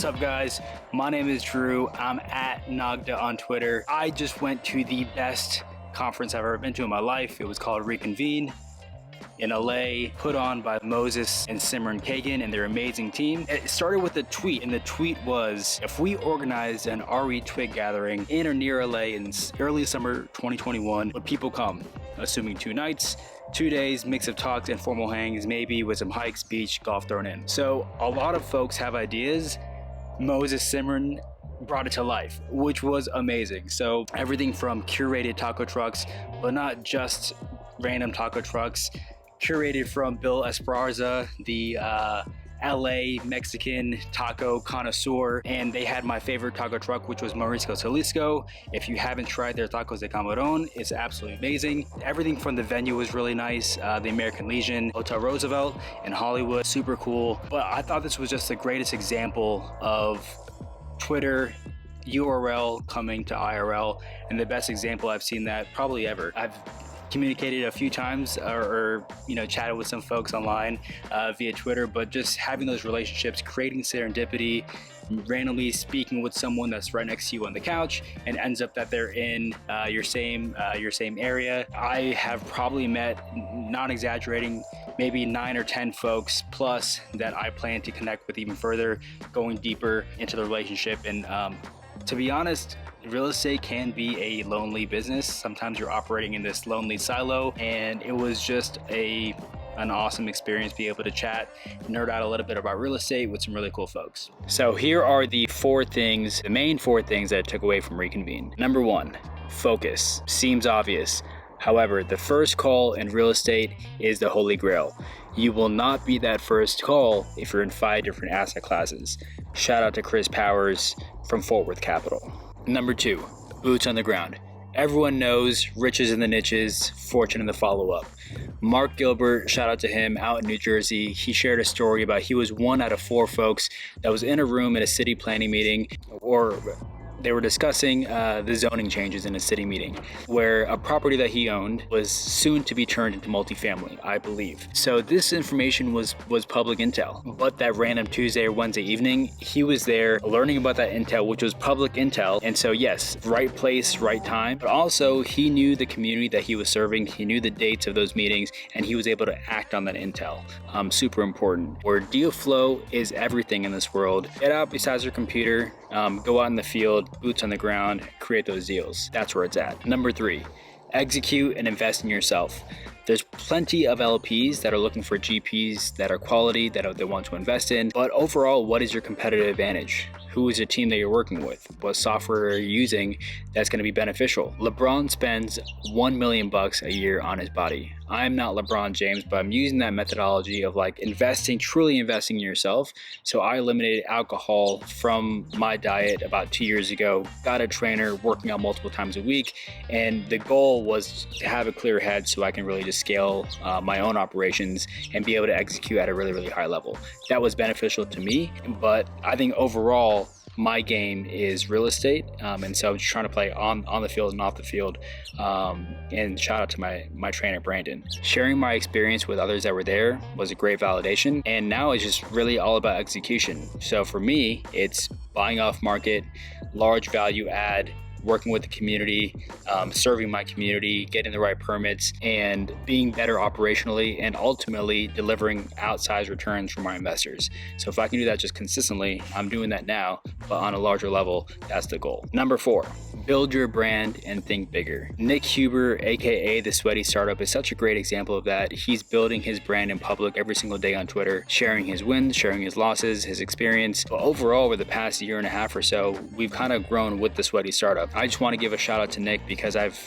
What's up, guys? My name is Drew. I'm at Nagda on Twitter. I just went to the best conference I've ever been to in my life. It was called Reconvene in LA, put on by Moses and Simran Kagan and their amazing team. It started with a tweet, and the tweet was, if we organized an RE Twig gathering in or near LA in early summer 2021, would people come? Assuming 2 nights, 2 days, mix of talks and formal hangs, maybe with some hikes, beach, golf thrown in. So a lot of folks have ideas. Moses Simran brought it to life, which was amazing. So everything from curated taco trucks, but not just random taco trucks, curated from Bill Esparza, the LA Mexican taco connoisseur, and they had my favorite taco truck, which was Marisco Jalisco. If you haven't tried their tacos de camarón, it's absolutely amazing. Everything from the venue was really nice. The American Legion, Hotel Roosevelt in Hollywood, super cool. But I thought this was just the greatest example of Twitter URL coming to IRL, and the best example I've seen that probably ever. I've communicated a few times or chatted with some folks online via Twitter, but just having those relationships, creating serendipity, randomly speaking with someone that's right next to you on the couch and ends up that they're in your same area. I have probably met, not exaggerating, maybe 9 or 10 folks plus that I plan to connect with even further, going deeper into the relationship. And to be honest, real estate can be a lonely business. Sometimes you're operating in this lonely silo, and it was just an awesome experience to be able to chat, nerd out a little bit about real estate with some really cool folks. So here are the main four things that I took away from Reconvene. Number 1, focus. Seems obvious. However, the first call in real estate is the holy grail. You will not be that first call if you're in 5 different asset classes. Shout out to Chris Powers from Fort Worth Capital. Number 2, boots on the ground. Everyone knows riches in the niches, fortune in the follow-up. Mark Gilbert, shout out to him, out in New Jersey. He shared a story about he was 1 out of 4 folks that was in a room at a city planning meeting, or they were discussing the zoning changes in a city meeting, where a property that he owned was soon to be turned into multifamily, I believe. So this information was public intel, but that random Tuesday or Wednesday evening, he was there learning about that intel, which was public intel. And so yes, right place, right time, but also he knew the community that he was serving, he knew the dates of those meetings, and he was able to act on that intel. Super important. Where deal flow is everything in this world. Get out besides your computer, go out in the field, boots on the ground, create those deals. That's where it's at. Number 3, execute and invest in yourself. There's plenty of LPs that are looking for GPs that are quality, that they want to invest in. But overall, what is your competitive advantage? Who is the team that you're working with? What software are you using that's going to be beneficial? LeBron spends $1 million a year on his body. I'm not LeBron James, but I'm using that methodology of like truly investing in yourself. So I eliminated alcohol from my diet about 2 years ago, got a trainer, working out multiple times a week. And the goal was to have a clear head so I can really just scale my own operations and be able to execute at a really, really high level. That was beneficial to me, but I think overall, my game is real estate, and so I'm just trying to play on the field and off the field. And shout out to my trainer Brandon. Sharing my experience with others that were there was a great validation, and now it's just really all about execution. So for me, it's buying off market, large value add, working with the community, serving my community, getting the right permits, and being better operationally, and ultimately delivering outsized returns for my investors. So if I can do that just consistently, I'm doing that now, but on a larger level, that's the goal. Number 4, build your brand and think bigger. Nick Huber, aka The Sweaty Startup, is such a great example of that. He's building his brand in public every single day on Twitter, sharing his wins, sharing his losses, his experience. But overall, over the past year and a half or so, we've kind of grown with The Sweaty Startup. I just want to give a shout out to Nick because I've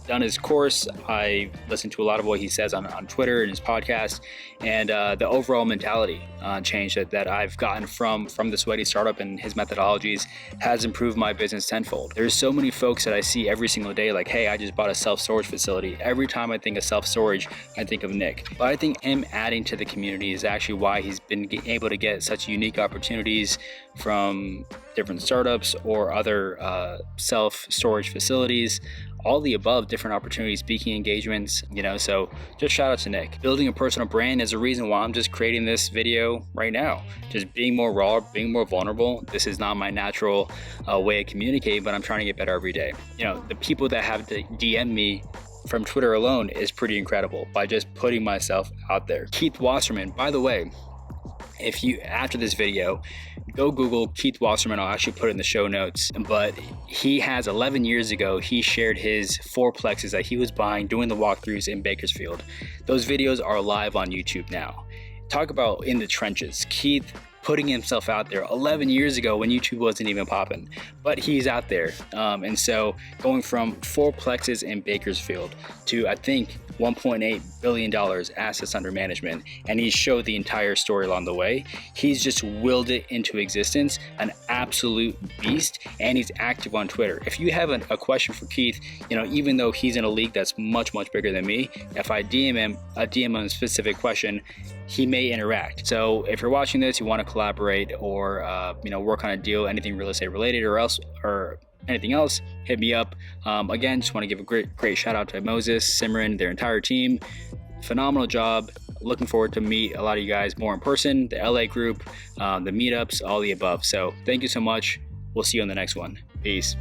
done his course. I listen to a lot of what he says on Twitter and his podcast, and the overall mentality change that I've gotten from the Sweaty Startup and his methodologies has improved my business tenfold. There's so many folks that I see every single day like, hey, I just bought a self-storage facility. Every time I think of self-storage, I think of Nick. But I think him adding to the community is actually why he's been able to get such unique opportunities, from different startups or other self-storage facilities, all the above, different opportunities, speaking engagements, so just shout out to Nick. Building a personal brand is the reason why I'm just creating this video right now. Just being more raw, being more vulnerable. This is not my natural way of communicating, but I'm trying to get better every day. The people that have to DM me from Twitter alone is pretty incredible by just putting myself out there. Keith Wasserman, by the way, if you, after this video, go Google Keith Wasserman. I'll actually put it in the show notes. But he has 11 years ago, he shared his fourplexes that he was buying, doing the walkthroughs in Bakersfield. Those videos are live on YouTube now. Talk about in the trenches. Keith putting himself out there 11 years ago when YouTube wasn't even popping, but he's out there. And so going from fourplexes in Bakersfield to, I think, $1.8 billion assets under management, and he showed the entire story along the way. He's just willed it into existence, an absolute beast, and he's active on Twitter. If you have a question for Keith, even though he's in a league that's much bigger than me, if I DM him a specific question, he may interact. So if you're watching this, you want to collaborate or work on a deal, anything real estate related or anything else, hit me up. Again, just want to give a great shout out to Moses, Simran, their entire team. Phenomenal job. Looking forward to meet a lot of you guys more in person, the LA group, the meetups, all the above. So thank you so much. We'll see you on the next one. Peace.